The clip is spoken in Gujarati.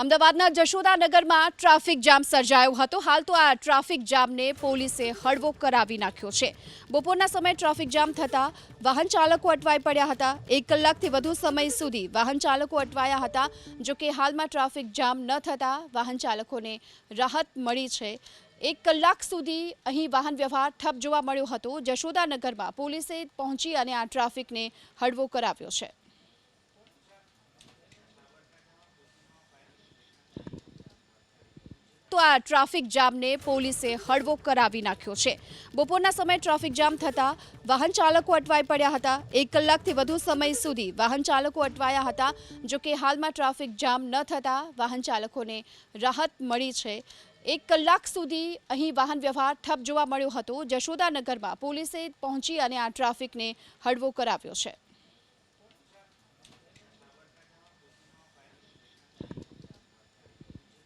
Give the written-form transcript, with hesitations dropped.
અમદાવાદના જશોદાનગરમાં ટ્રાફિક જામ સર્જાયો હતો। હાલ તો આ ટ્રાફિક જામને પોલીસે હળવો કરાવી નાખ્યો છે। બપોરના સમયે ટ્રાફિક જામ થતા વાહન ચાલકો અટવાઈ પડ્યા હતા। 1 કલાકથી વધુ સમય સુધી વાહન ચાલકો અટવાયા હતા। જો કે હાલમાં ટ્રાફિક જામ ન થતા વાહન ચાલકોને રાહત મળી છે। 1 કલાક સુધી અહીં વાહન વ્યવહાર ઠપ જોવા મળ્યો હતો। જશોદાનગરમાં પોલીસે પહોંચી અને આ ટ્રાફિકને હળવો કરાવ્યો છે। તો આ ટ્રાફિક જામને પોલીસે હળવો કરાવી નાખ્યો છે। બપોરના સમયે ટ્રાફિક જામ થતા વાહન ચાલકો અટવાઈ પડ્યા હતા। 1 કલાકથી વધુ સમય સુધી વાહન ચાલકો અટવાયા હતા। જો કે હાલમાં ટ્રાફિક જામ ન થતા વાહન ચાલકોને રાહત મળી છે। 1 કલાક સુધી અહીં વાહન વ્યવહાર ઠપ જોવા મળ્યો હતો। જશોદાનગરમાં પોલીસે પહોંચી અને આ ટ્રાફિકને હળવો કરાવ્યો છે।